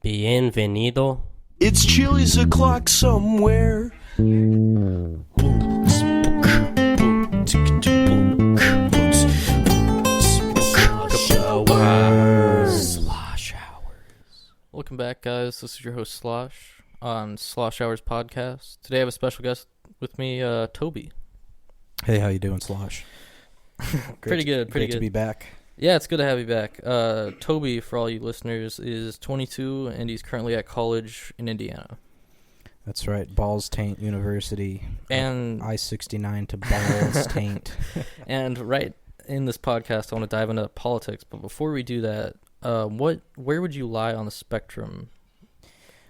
Bienvenido. It's Chili's o'clock somewhere. Slosh Hours. Welcome back, guys. This is your host, Slosh, on Slosh Hours podcast. Today I have a special guest with me, Toby. Hey, how you doing, Slosh? Pretty good. Great to be back. Yeah, it's good to have you back. Toby, for all you listeners, is 22, and he's currently at college in Indiana. That's right. Balls Taint University. And I-69 to Balls Taint. And right in this podcast, I want to dive into politics. But before we do that, where would you lie on the spectrum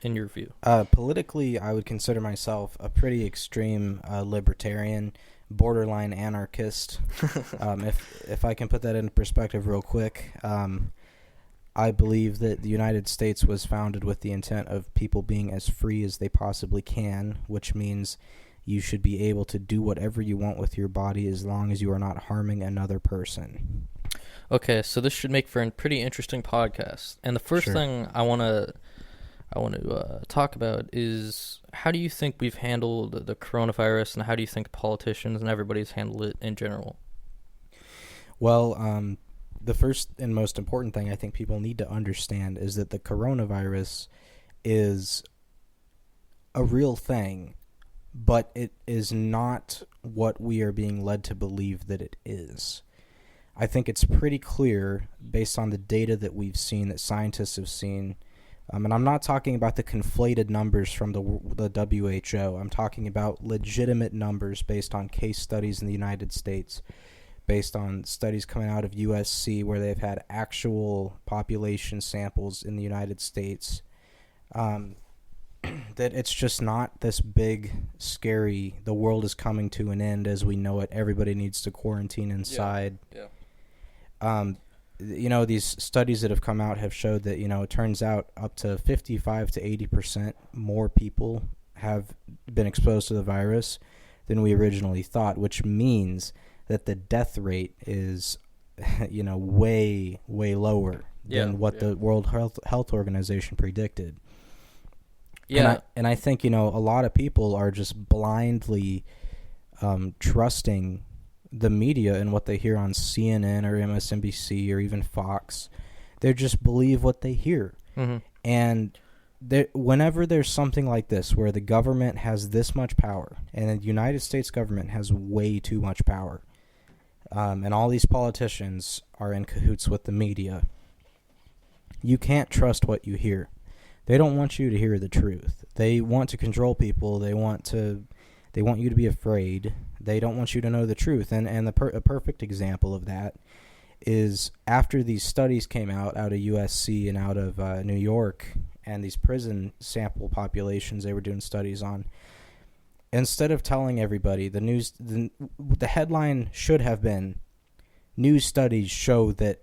in your view? Politically, I would consider myself a pretty extreme libertarian, borderline anarchist. If I can put that in perspective real quick, I believe that the United States was founded with the intent of people being as free as they possibly can, which means you should be able to do whatever you want with your body as long as you are not harming another person. Okay, so this should make for a pretty interesting podcast. And the first thing I want to talk about is, how do you think we've handled the coronavirus, and how do you think politicians and everybody's handled it in general? Well, the first and most important thing I think people need to understand is that the coronavirus is a real thing, but it is not what we are being led to believe that it is. I think it's pretty clear, based on the data that we've seen, that scientists have seen, and I'm not talking about the conflated numbers from the WHO. I'm talking about legitimate numbers based on case studies in the United States, based on studies coming out of USC where they've had actual population samples in the United States, that it's just not this big, scary, the world is coming to an end as we know it, everybody needs to quarantine inside. These studies that have come out have showed that, it turns out up to 55 to 80% more people have been exposed to the virus than we originally thought, which means that the death rate is, way, way lower than what the World Health Organization predicted. Yeah. And I think, a lot of people are just blindly trusting the media and what they hear on CNN or MSNBC or even Fox. They just believe what they hear. Mm-hmm. And whenever there's something like this where the government has this much power, and the United States government has way too much power, and all these politicians are in cahoots with the media, you can't trust what you hear. They don't want you to hear the truth. They want to control people. They want you to be afraid. They don't want you to know the truth. And a perfect example of that is after these studies came out of USC and out of New York, and these prison sample populations they were doing studies on, instead of telling everybody, the headline should have been, new studies show that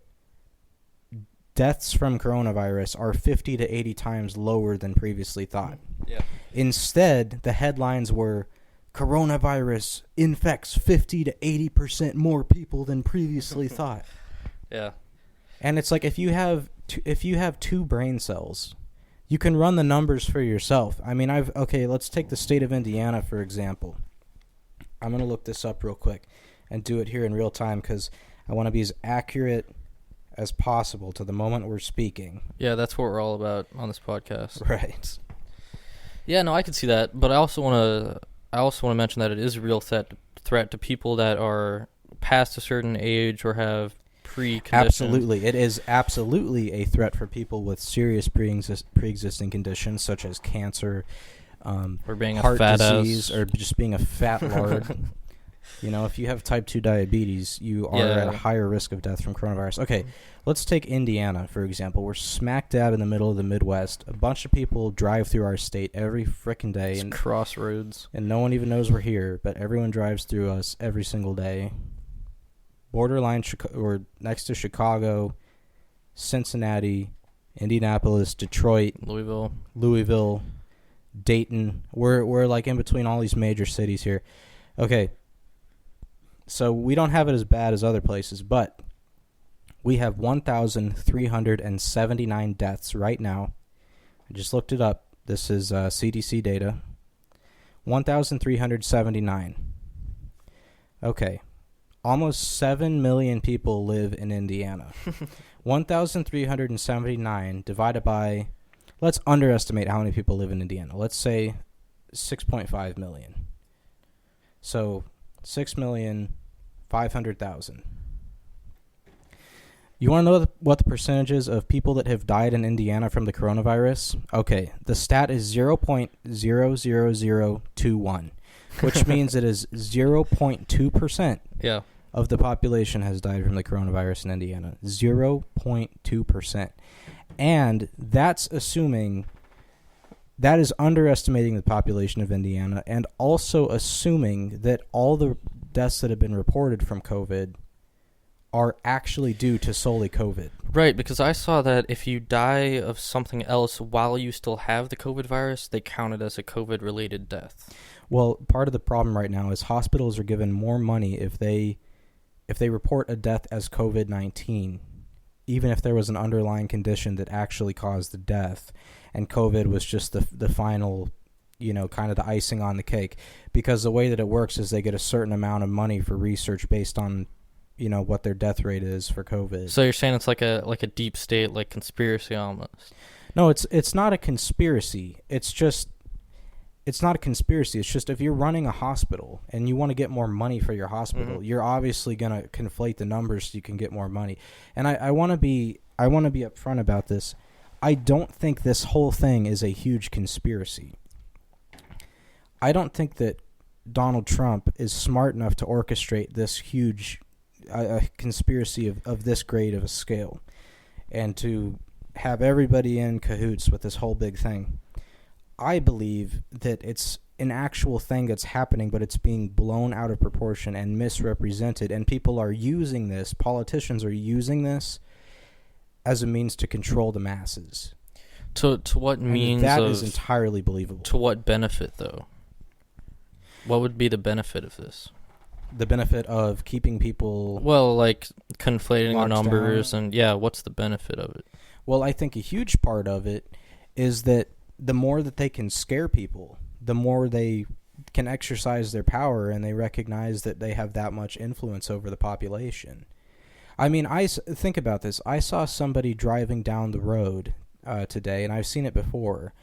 deaths from coronavirus are 50 to 80 times lower than previously thought. Yeah. Instead, the headlines were, coronavirus infects 50 to 80% more people than previously thought. Yeah. And it's like, if you have two brain cells, you can run the numbers for yourself. I mean, let's take the state of Indiana, for example. I'm going to look this up real quick and do it here in real time because I want to be as accurate as possible to the moment we're speaking. Yeah, that's what we're all about on this podcast. Right. Yeah, no, I can see that, but I also want to mention that it is a real threat to people that are past a certain age or have pre-conditions. Absolutely. It is absolutely a threat for people with serious pre-existing conditions such as cancer, or being heart a fat disease, ass, or just being a fat lard. If you have type 2 diabetes, you are at a higher risk of death from coronavirus. Okay, let's take Indiana, for example. We're smack dab in the middle of the Midwest. A bunch of people drive through our state every frickin' day. It's crossroads. And no one even knows we're here, but everyone drives through us every single day. Borderline, or next to Chicago, Cincinnati, Indianapolis, Detroit, Louisville, Dayton. We're like in between all these major cities here. Okay. So we don't have it as bad as other places, but we have 1,379 deaths right now I just looked it up. This is CDC data. 1,379. Okay. Almost 7 million people live in Indiana. 1,379 divided by, let's underestimate how many people live in Indiana. Let's say 6.5 million. So 6,500,000. You want to know what the percentages of people that have died in Indiana from the coronavirus? Okay, the stat is 0.00021, which means it is 0.2% of the population has died from the coronavirus in Indiana. 0.2%. And that's assuming, that is underestimating the population of Indiana, and also assuming that all the deaths that have been reported from COVID are actually due to solely COVID. Right, because I saw that if you die of something else while you still have the COVID virus, they count it as a COVID-related death. Well, part of the problem right now is hospitals are given more money if they report a death as COVID-19, even if there was an underlying condition that actually caused the death, and COVID was just the final, kind of the icing on the cake. Because the way that it works is they get a certain amount of money for research based on what their death rate is for COVID. So you're saying it's like a deep state, like conspiracy almost? No, it's not a conspiracy. It's not a conspiracy. It's just if you're running a hospital and you want to get more money for your hospital, you're obviously going to conflate the numbers so you can get more money. And I want to be upfront about this. I don't think this whole thing is a huge conspiracy. I don't think that Donald Trump is smart enough to orchestrate this huge a conspiracy of this great of a scale and to have everybody in cahoots with this whole big thing. I believe that it's an actual thing that's happening, but it's being blown out of proportion and misrepresented, and people are using this, politicians are using this as a means to control the masses. To what means? That is entirely believable. To what benefit, though? What would be the benefit of this? The benefit of keeping people... Well, like conflating the numbers down. And, what's the benefit of it? Well, I think a huge part of it is that the more that they can scare people, the more they can exercise their power, and they recognize that they have that much influence over the population. I mean, think about this. I saw somebody driving down the road today, and I've seen it before.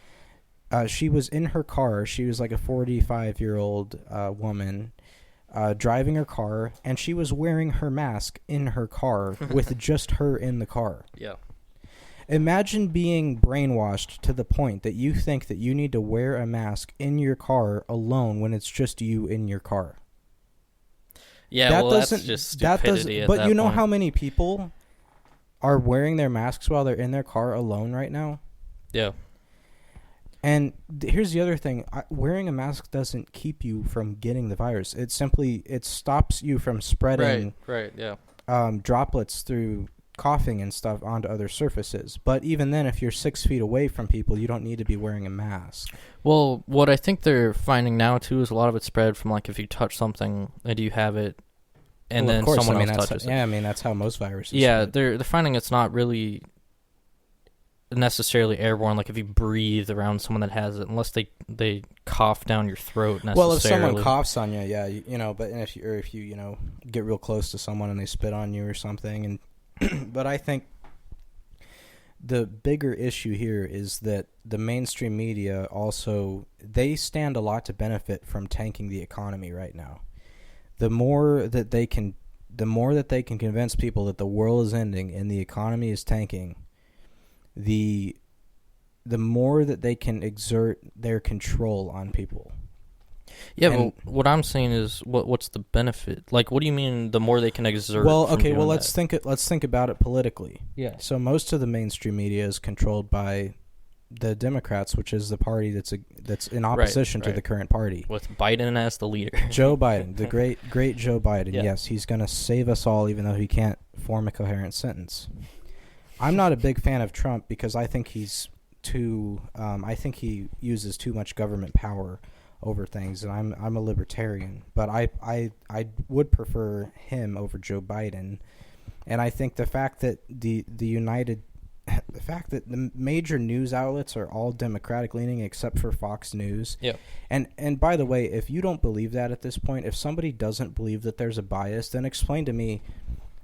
She was in her car. She was like a 45-year-old woman driving her car, and she was wearing her mask in her car with just her in the car. Yeah. Imagine being brainwashed to the point that you think that you need to wear a mask in your car alone when it's just you in your car. Yeah, that's just stupidity at that point. But you know how many people are wearing their masks while they're in their car alone right now? Yeah. And here's the other thing. Wearing a mask doesn't keep you from getting the virus. It stops you from spreading droplets through coughing and stuff onto other surfaces. But even then, if you're 6 feet away from people, you don't need to be wearing a mask. Well, what I think they're finding now, too, is a lot of it spread from, like, if you touch something and you have it, and then someone else touches it. Yeah, I mean, that's how most viruses spread. They're finding it's not really necessarily airborne, like if you breathe around someone that has it, unless they cough down your throat necessarily. Well, if someone coughs on you, but if you get real close to someone and they spit on you or something, and but I think the bigger issue here is that the mainstream media also, they stand a lot to benefit from tanking the economy right now. The more that they can convince people that the world is ending and the economy is tanking, the more that they can exert their control on people. Yeah, but what I'm saying is, what's the benefit? Like, what do you mean the more they can exert? Well, okay, let's think about it politically. Yeah. So most of the mainstream media is controlled by the Democrats, which is the party that's in opposition to the current party, with Biden as the leader. Joe Biden, the great Joe Biden. Yeah. Yes, he's going to save us all, even though he can't form a coherent sentence. I'm not a big fan of Trump because I think he's too. I think he uses too much government power over things, and I'm a libertarian, but I would prefer him over Joe Biden, and I think the fact that the United the fact that the major news outlets are all Democratic leaning except for Fox News. Yeah. And by the way, if you don't believe that at this point, if somebody doesn't believe that there's a bias, then explain to me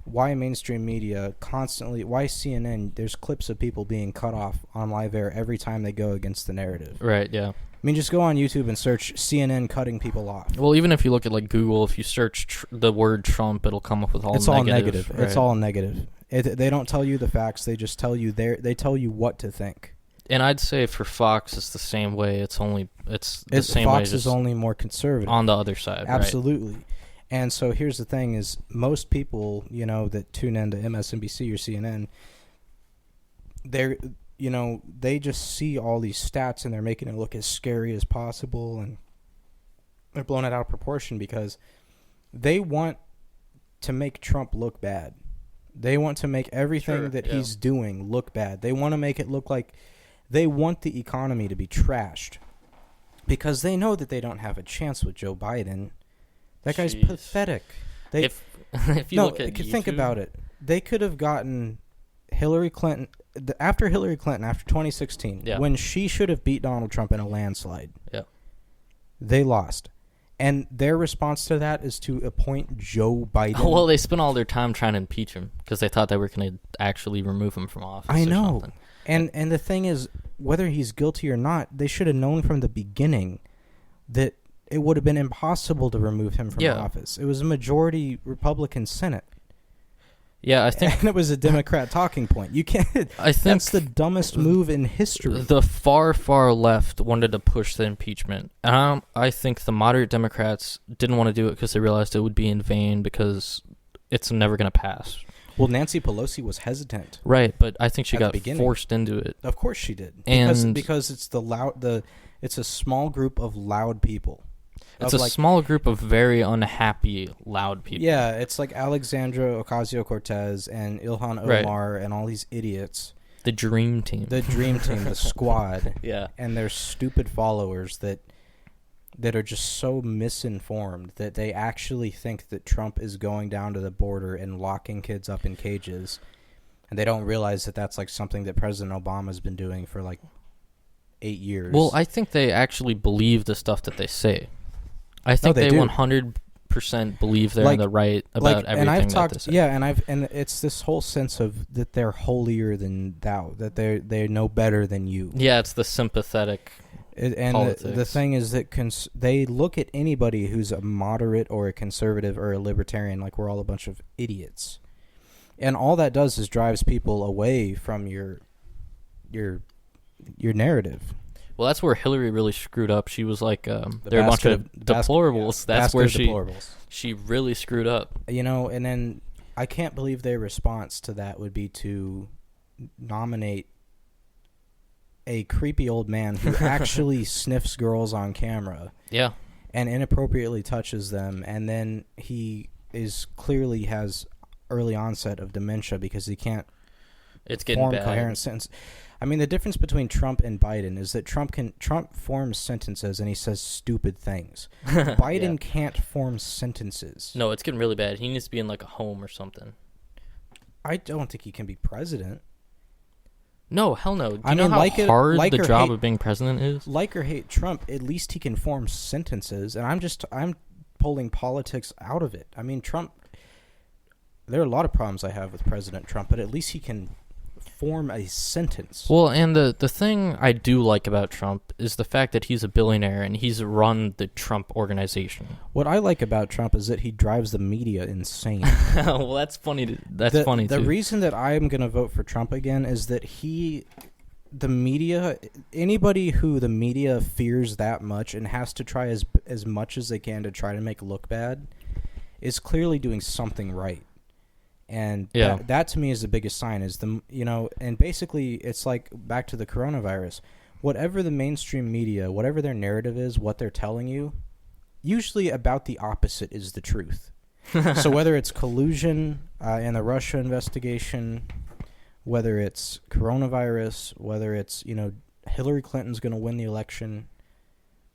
why mainstream media constantly, why CNN, there's clips of people being cut off on live air every time they go against the narrative. Right, yeah. I mean, just go on YouTube and search CNN cutting people off. Well, even if you look at like Google, if you search the word Trump, it'll come up with all it's negative. All negative. Right. It's all negative. They don't tell you the facts. They just tell you they tell you what to think. And I'd say for Fox, it's the same way. It's the same Fox way. is only more conservative on the other side. Absolutely. Right? And so here's the thing: is most people, that tune into MSNBC or CNN, they just see all these stats and they're making it look as scary as possible, and they're blowing it out of proportion because they want to make Trump look bad. They want to make everything he's doing look bad. They want to make it look like they want the economy to be trashed because they know that they don't have a chance with Joe Biden. That guy's pathetic. If you look at think YouTube, about it. They could have gotten Hillary Clinton after 2016, when she should have beat Donald Trump in a landslide. Yeah. They lost. And their response to that is to appoint Joe Biden. Oh, well, they spent all their time trying to impeach him because they thought they were going to actually remove him from office. I know. And the thing is, whether he's guilty or not, they should have known from the beginning that it would have been impossible to remove him from office. It was a majority Republican Senate. Yeah, I think... And it was a Democrat talking point. You can't... I think that's the dumbest move in history. The far left wanted to push the impeachment. I think the moderate Democrats didn't want to do it because they realized it would be in vain because it's never going to pass. Well, Nancy Pelosi was hesitant. Right, but I think she got forced into it. Of course she did. And because it's it's a small group of loud people. It's a small group of very unhappy, loud people. Yeah, it's like Alexandra Ocasio-Cortez and Ilhan Omar and all these idiots. The dream team. The squad. Yeah. And their stupid followers that are just so misinformed that they actually think that Trump is going down to the border and locking kids up in cages. And they don't realize that that's like something that President Obama's been doing for like 8 years. Well, I think they actually believe the stuff that they say. I think they 100% believe they're in the right about everything that they say. Yeah, and it's this whole sense of that they're holier than thou, that they know better than you. Yeah, it's the sympathetic politics. The thing is that they look at anybody who's a moderate or a conservative or a libertarian like we're all a bunch of idiots. And all that does is drives people away from your narrative. Well, that's where Hillary really screwed up. She was like, they're a bunch of deplorables. That's where she really screwed up. And then I can't believe their response to that would be to nominate a creepy old man who actually sniffs girls on camera. Yeah. And inappropriately touches them. And then he clearly has early onset of dementia because he can't form coherent sentence. I mean, the difference between Trump and Biden is that Trump forms sentences and he says stupid things. Biden can't form sentences. No, it's getting really bad. He needs to be in like a home or something. I don't think he can be president. No, hell no. Do you know how hard the job of being president is? Like or hate Trump, at least he can form sentences, and I'm pulling politics out of it. I mean, Trump, there are a lot of problems I have with President Trump, but at least he can form a sentence. Well, and the thing I do like about Trump is the fact that he's a billionaire and he's run the Trump organization. What I like about Trump is that he drives the media insane. Well, that's funny. That's funny too. The reason that I am going to vote for Trump again is that the media, anybody who the media fears that much and has to try as much as they can to try to make look bad, is clearly doing something right. And that to me is the biggest sign is and basically it's like back to the coronavirus. Whatever the mainstream media, whatever their narrative is, what they're telling you, usually about the opposite is the truth. So whether it's collusion in the Russia investigation, whether it's coronavirus, whether it's, Hillary Clinton's going to win the election,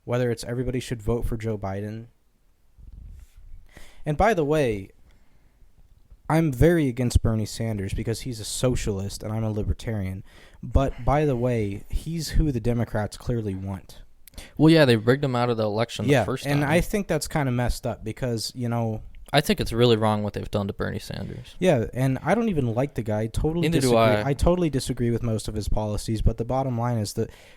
whether it's everybody should vote for Joe Biden. And by the way, I'm very against Bernie Sanders because he's a socialist and I'm a libertarian. But, by the way, he's who the Democrats clearly want. Well, yeah, they rigged him out of the election the first time. And I think that's kind of messed up because, I think it's really wrong what they've done to Bernie Sanders. Yeah, and I don't even like the guy. Neither do I. I totally disagree with most of his policies, but the bottom line is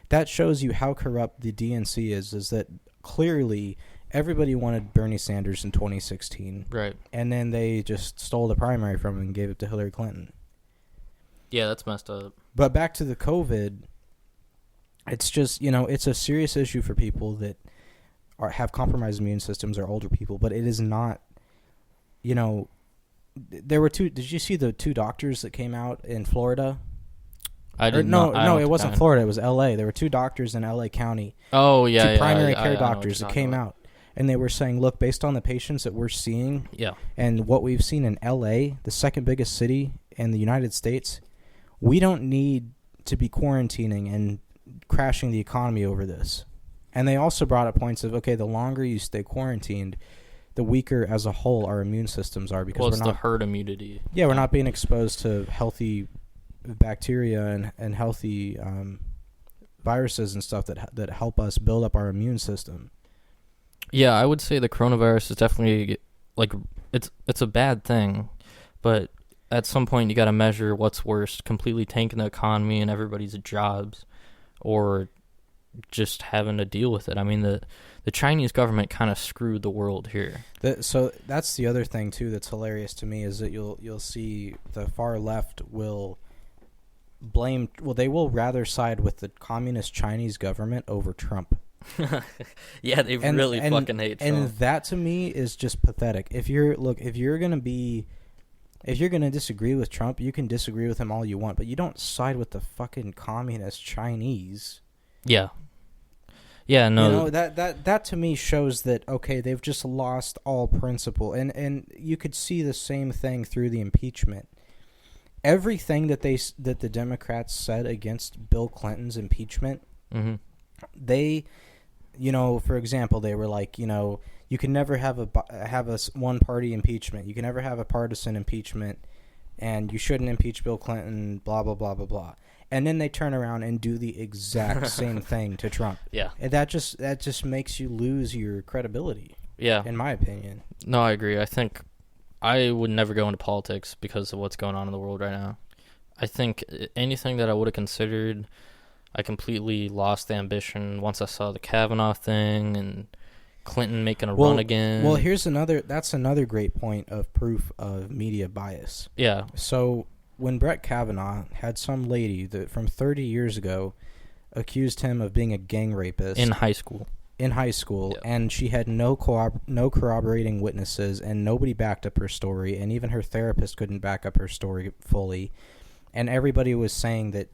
that shows you how corrupt the DNC is that clearly everybody wanted Bernie Sanders in 2016. Right. And then they just stole the primary from him and gave it to Hillary Clinton. Yeah, that's messed up. But back to the COVID, it's just, it's a serious issue for people that have compromised immune systems or older people, but it is not, there were did you see the 2 doctors that came out in Florida? I didn't know. No, it wasn't Florida, it was LA. There were 2 doctors in LA County. Oh, yeah, 2 primary care doctors that came out. And they were saying, look, based on the patients that we're seeing and what we've seen in LA, the second biggest city in the United States, we don't need to be quarantining and crashing the economy over this. And they also brought up points of, okay, the longer you stay quarantined, the weaker as a whole our immune systems are because it's the herd immunity. Yeah, we're not being exposed to healthy bacteria and healthy viruses and stuff that help us build up our immune system. Yeah, I would say the coronavirus is definitely it's a bad thing, but at some point you got to measure what's worse: completely tanking the economy and everybody's jobs, or just having to deal with it. I mean, the Chinese government kind of screwed the world here. So that's the other thing too that's hilarious to me is that you'll see the far left will blame. Well, they will rather side with the communist Chinese government over Trump. Yeah, they really fucking hate Trump. And that to me is just pathetic. If you're gonna disagree with Trump, you can disagree with him all you want, but you don't side with the fucking communist Chinese. Yeah. Yeah, no. That to me shows that, okay, they've just lost all principle. And you could see the same thing through the impeachment. Everything that the Democrats said against Bill Clinton's impeachment, they, for example, they were like, you can never have a one-party impeachment. You can never have a partisan impeachment, and you shouldn't impeach Bill Clinton, blah, blah, blah, blah, blah. And then they turn around and do the exact same thing to Trump. Yeah. And that just makes you lose your credibility. Yeah. In my opinion. No, I agree. I think I would never go into politics because of what's going on in the world right now. I think anything that I would have considered, I completely lost the ambition once I saw the Kavanaugh thing and Clinton making a run again. Well, that's another great point of proof of media bias. Yeah. So when Brett Kavanaugh had some lady that from 30 years ago accused him of being a gang rapist in high school, yeah. And she had no corroborating witnesses, and nobody backed up her story, and even her therapist couldn't back up her story fully, and everybody was saying that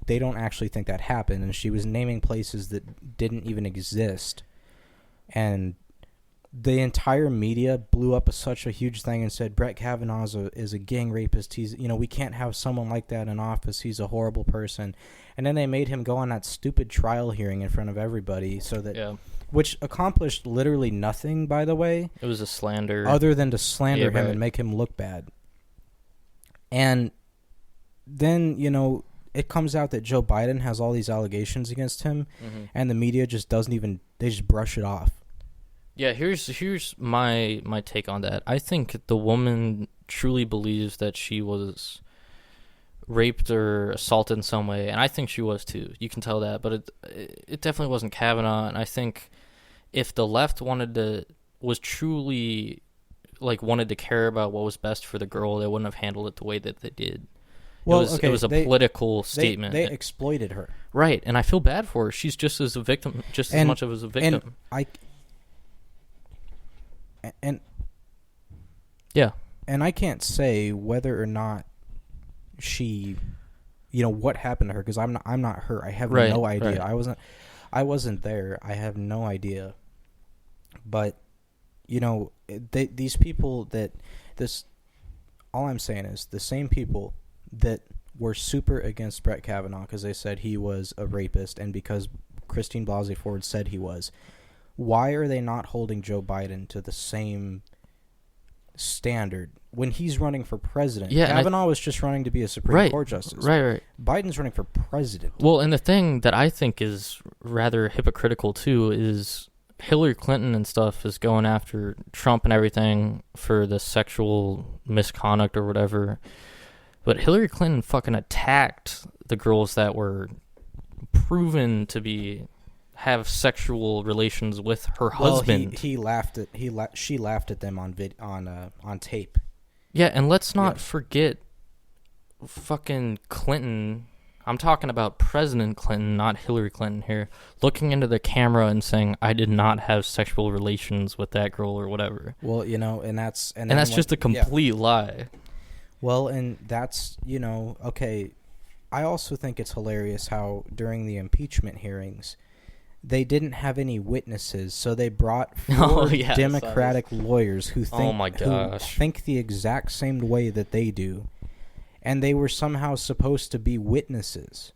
they don't actually think that happened, and she was naming places that didn't even exist, and the entire media blew up such a huge thing and said Brett Kavanaugh is a gang rapist. He's we can't have someone like that in office. He's a horrible person. And then they made him go on that stupid trial hearing in front of everybody, which accomplished literally nothing, by the way. It was a slander, other than to slander him and make him look bad. And then it comes out that Joe Biden has all these allegations against him, and the media just they just brush it off. Yeah, here's my take on that. I think the woman truly believes that she was raped or assaulted in some way, and I think she was too. You can tell that, but it definitely wasn't Kavanaugh. And I think if the left wanted to care about what was best for the girl, they wouldn't have handled it the way that they did. Well, it was a political statement. They exploited her, right? And I feel bad for her. She's just as a victim, just as much as a victim. And I can't say whether or not she, what happened to her, because I'm not her. I have no idea. Right. I wasn't there. I have no idea. But these people all I'm saying is the same people that were super against Brett Kavanaugh because they said he was a rapist and because Christine Blasey Ford said he was. Why are they not holding Joe Biden to the same standard when he's running for president. Yeah, Kavanaugh was just running to be a Supreme Court justice. Right. Biden's running for president. Well, and the thing that I think is rather hypocritical too is Hillary Clinton and stuff is going after Trump and everything for the sexual misconduct or whatever. But Hillary Clinton fucking attacked the girls that were proven to have sexual relations with her husband. She laughed at them on tape. Yeah, and let's not forget fucking Clinton. I'm talking about President Clinton, not Hillary Clinton here, looking into the camera and saying, "I did not have sexual relations with that girl," or whatever. Well, and that's just a complete lie. Well, and that's, okay. I also think it's hilarious how during the impeachment hearings, they didn't have any witnesses, so they brought four Democratic lawyers who think the exact same way that they do, and they were somehow supposed to be witnesses.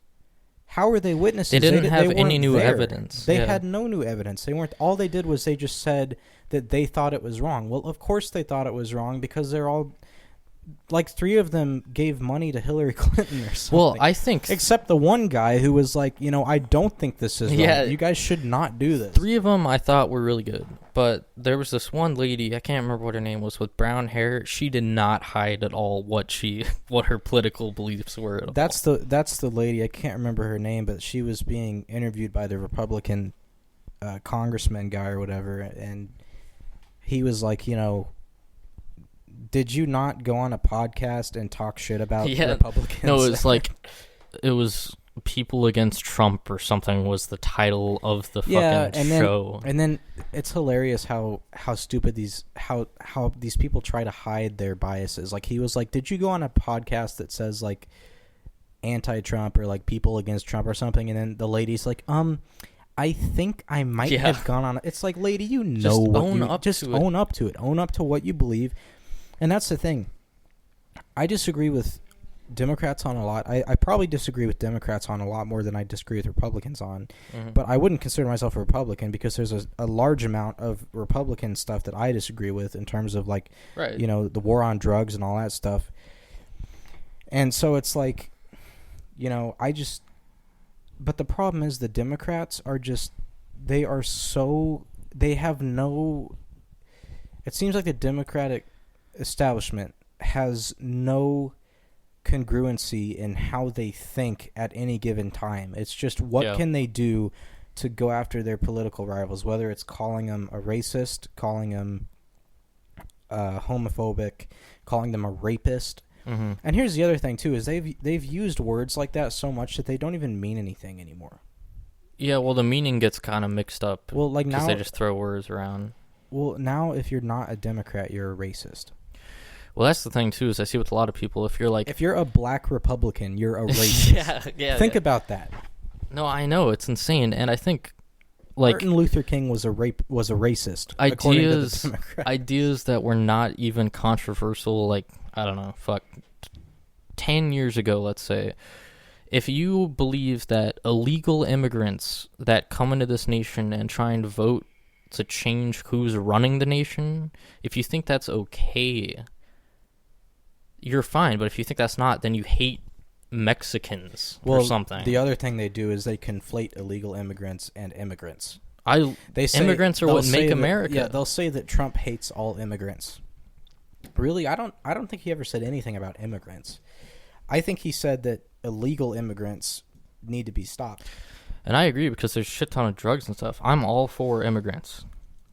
How are they witnesses? They didn't have any new evidence. They had no new evidence. They weren't. All they did was they just said that they thought it was wrong. Well, of course they thought it was wrong because they're all. Like 3 of them gave money to Hillary Clinton or something. Well, I think... Except the one guy who was like, I don't think this is wrong. You guys should not do this. 3 of them I thought were really good. But there was this one lady, I can't remember what her name was, with brown hair. She did not hide at all what her political beliefs were at all. That's the lady, I can't remember her name, but she was being interviewed by the Republican congressman guy or whatever, and he was like, did you not go on a podcast and talk shit about Republicans? No, it was People Against Trump or something was the title of the fucking show. And then it's hilarious how stupid how these people try to hide their biases. Like he was like, did you go on a podcast that says like anti-Trump or like People Against Trump or something? And then the lady's like, I think I might have gone on. It's like, lady, own up to it. Own up to what you believe. And that's the thing. I disagree with Democrats on a lot. I probably disagree with Democrats on a lot more than I disagree with Republicans on. Mm-hmm. But I wouldn't consider myself a Republican because there's a large amount of Republican stuff that I disagree with in terms of like, the war on drugs and all that stuff. And so it's like, but the problem is the Democrats are just, they have no, it seems like the Democratic establishment has no congruency in how they think at any given time. It's just what can they do to go after their political rivals, whether it's calling them a racist, calling them homophobic, calling them a rapist. Mm-hmm. And here's the other thing too, is they've used words like that so much that they don't even mean anything anymore. Yeah, well, the meaning gets kind of mixed up. Well, like now they just throw words around. Well, now if you're not a Democrat, you're a racist. Well, that's the thing, too, is I see with a lot of people, if you're a black Republican, you're a racist. Think about that. No, I know. It's insane. And I think, Martin Luther King was a racist, according to the Democrats. Ideas that were not even controversial, 10 years ago, let's say. If you believe that illegal immigrants that come into this nation and try and vote to change who's running the nation, if you think that's okay, you're fine. But if you think that's not, then you hate Mexicans or something. The other thing they do is they conflate illegal immigrants and immigrants. They say immigrants are what make America. Yeah, they'll say that Trump hates all immigrants. Really, I don't think he ever said anything about immigrants. I think he said that illegal immigrants need to be stopped. And I agree because there's a shit ton of drugs and stuff. I'm all for immigrants.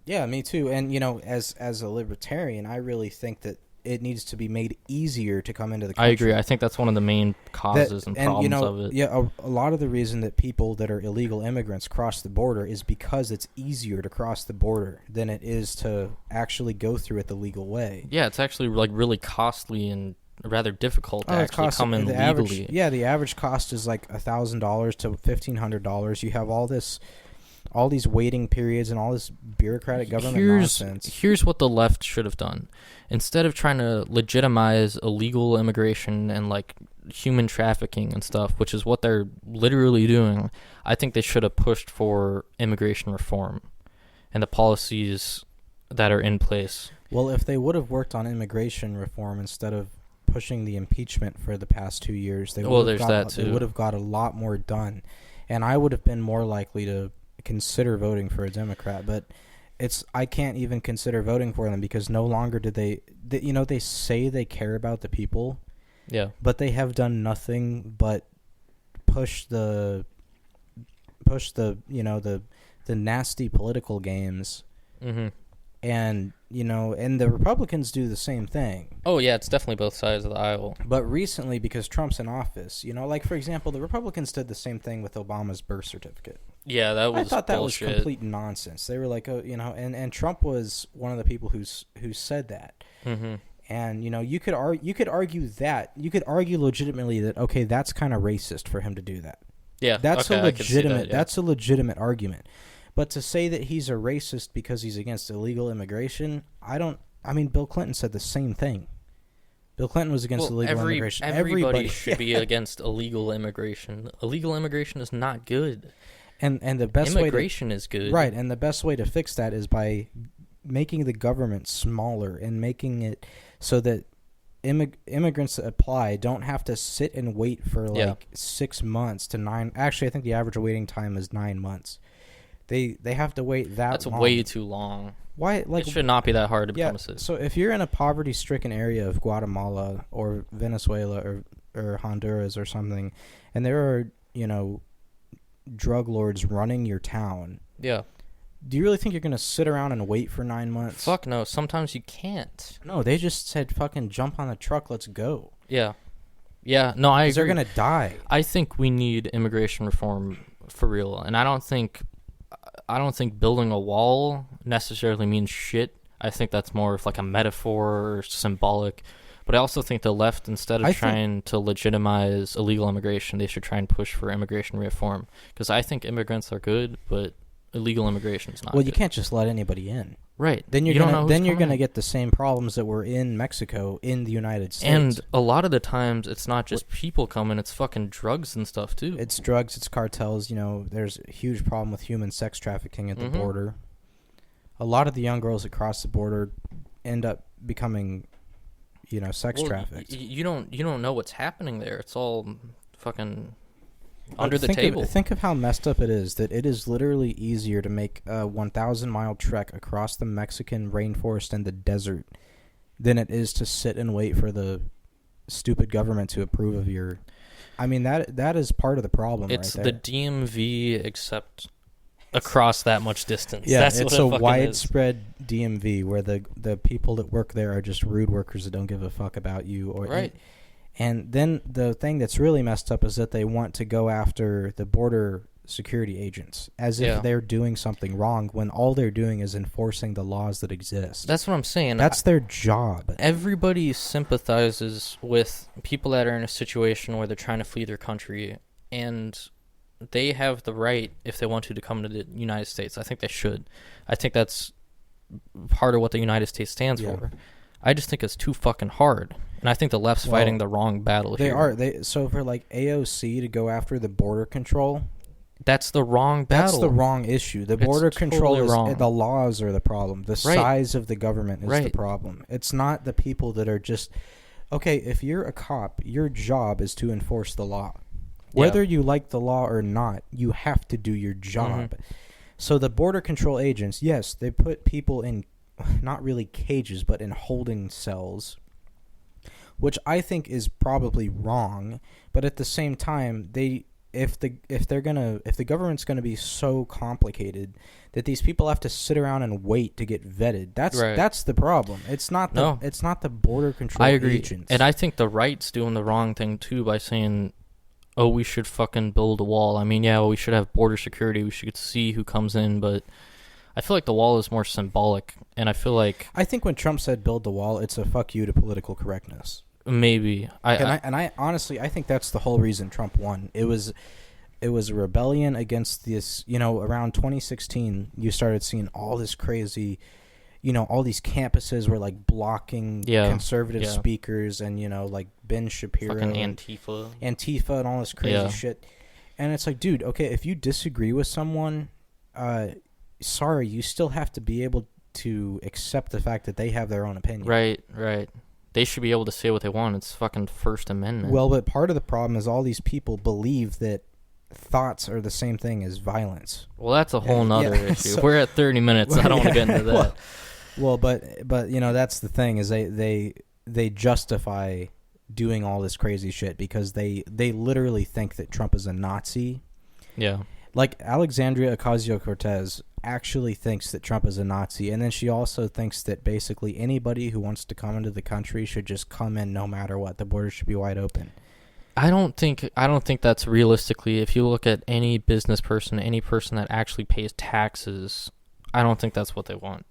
Yeah, me too. And as a libertarian, I really think that it needs to be made easier to come into the country. I agree. I think that's one of the main causes and problems of it. Yeah, a lot of the reason that people that are illegal immigrants cross the border is because it's easier to cross the border than it is to actually go through it the legal way. Yeah, it's actually really costly and rather difficult to actually come in legally. The average cost is like $1,000 to $1,500. You have all these waiting periods and all this bureaucratic government nonsense. Here's what the left should have done. Instead of trying to legitimize illegal immigration and human trafficking and stuff, which is what they're literally doing, I think they should have pushed for immigration reform and the policies that are in place. Well, if they would have worked on immigration reform instead of pushing the impeachment for the past 2 years, they would have got a lot more done. And I would have been more likely to consider voting for a Democrat, but I can't even consider voting for them because no longer do they say they care about the people. Yeah. But they have done nothing but push the nasty political games. Mm-hmm. And, and the Republicans do the same thing. Oh, yeah, it's definitely both sides of the aisle. But recently, because Trump's in office, like, for example, the Republicans did the same thing with Obama's birth certificate. Yeah, that was I thought bullshit. That was complete nonsense. They were like, and Trump was one of the people who said that. Mm-hmm. And, you could argue that. You could argue legitimately that, okay, that's kind of racist for him to do that. Yeah, that's okay, a legitimate. That's a legitimate argument. But to say that he's a racist because he's against illegal immigration, Bill Clinton said the same thing. Bill Clinton was against illegal immigration. Everybody should be against illegal immigration. Illegal immigration is not good. And the best immigration is good. Right, and the best way to fix that is by making the government smaller and making it so that immigrants that apply don't have to sit and wait for 6 months to 9. Actually, I think the average waiting time is 9 months. They have to wait that long. That's way too long. Why? It should not be that hard to become a citizen. So if you're in a poverty-stricken area of Guatemala or Venezuela or Honduras or something, and there are, drug lords running your town. Yeah. Do you really think you're going to sit around and wait for 9 months? Fuck no. Sometimes you can't. No, they just said fucking jump on the truck, let's go. Yeah. Yeah, no, I agree. They're going to die. I think we need immigration reform for real, and I don't think building a wall necessarily means shit. I think that's more of like a metaphor or symbolic. But I also think the left, instead of trying to legitimize illegal immigration, they should try and push for immigration reform. Because I think immigrants are good, but illegal immigration is not Well, good. You can't just let anybody in. Right. Then you're gonna get the same problems that were in Mexico in the United States. And a lot of the times, it's not just people coming; it's fucking drugs and stuff too. It's drugs, it's cartels. There's a huge problem with human sex trafficking at the border. A lot of the young girls that cross the border end up becoming, sex trafficked. You don't know what's happening there. It's all fucking under the table. Think of how messed up it is that it is literally easier to make a 1,000-mile trek across the Mexican rainforest and the desert than it is to sit and wait for the stupid government to approve of your... that is part of the problem. It's right there. the DMV, except across that much distance. Yeah, That's it's what a widespread DMV where the people that work there are just rude workers that don't give a fuck about you. Right. And then the thing that's really messed up is that they want to go after the border security agents as if they're doing something wrong when all they're doing is enforcing the laws that exist. That's what I'm saying. That's their job. Everybody sympathizes with people that are in a situation where they're trying to flee their country, and they have the right, if they want to come to the United States. I think they should. I think that's part of what the United States stands for. I just think it's too fucking hard. And I think the left's fighting the wrong battle here. So for AOC to go after the border control, that's the wrong battle. That's the wrong issue. The border control is wrong. The laws are the problem. The size of the government is the problem. It's not the people that are just... Okay, if you're a cop, your job is to enforce the law. Whether you like the law or not, you have to do your job. Mm-hmm. So the border control agents, yes, they put people in not really cages, but in holding cells, which I think is probably wrong. But at the same time, if the government's gonna be so complicated that these people have to sit around and wait to get vetted, that's the problem. It's not the border control agents. And I think the right's doing the wrong thing too by saying, oh, we should fucking build a wall. We should have border security. We should see who comes in, but I feel like the wall is more symbolic, and I think when Trump said build the wall, it's a fuck you to political correctness. Maybe. I honestly, I think that's the whole reason Trump won. It was a rebellion against this, around 2016, you started seeing all this crazy, all these campuses were blocking conservative speakers and, Ben Shapiro. Fucking Antifa and all this crazy shit. And it's dude, okay, if you disagree with someone, sorry, you still have to be able to accept the fact that they have their own opinion. Right. They should be able to say what they want. It's fucking First Amendment. Well, but part of the problem is all these people believe that thoughts are the same thing as violence. Well, that's a whole nother issue. So, we're at 30 minutes. I don't want to get into that. Well, but you know, that's the thing is they justify doing all this crazy shit because they literally think that Trump is a Nazi. Yeah. Like Alexandria Ocasio-Cortez actually thinks that Trump is a Nazi, and then she also thinks that basically anybody who wants to come into the country should just come in no matter what. The border should be wide open. I don't think that's realistically. If you look at any business person, any person that actually pays taxes, I don't think that's what they want.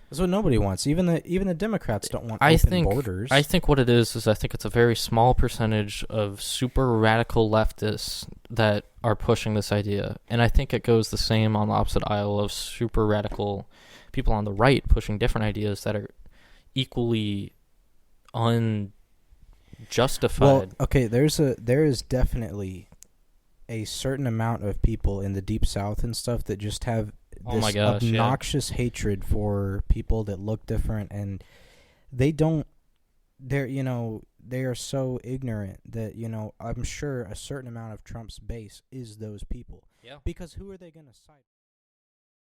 That's what nobody wants. Even the Democrats don't want open borders. I think what it is I think it's a very small percentage of super radical leftists that are pushing this idea. And I think it goes the same on the opposite aisle of super radical people on the right pushing different ideas that are equally unjustified. Well, okay, there is definitely a certain amount of people in the Deep South and stuff that just have this obnoxious hatred for people that look different, and they are so ignorant that, you know, I'm sure a certain amount of Trump's base is those people. Yeah. Because who are they going to cite?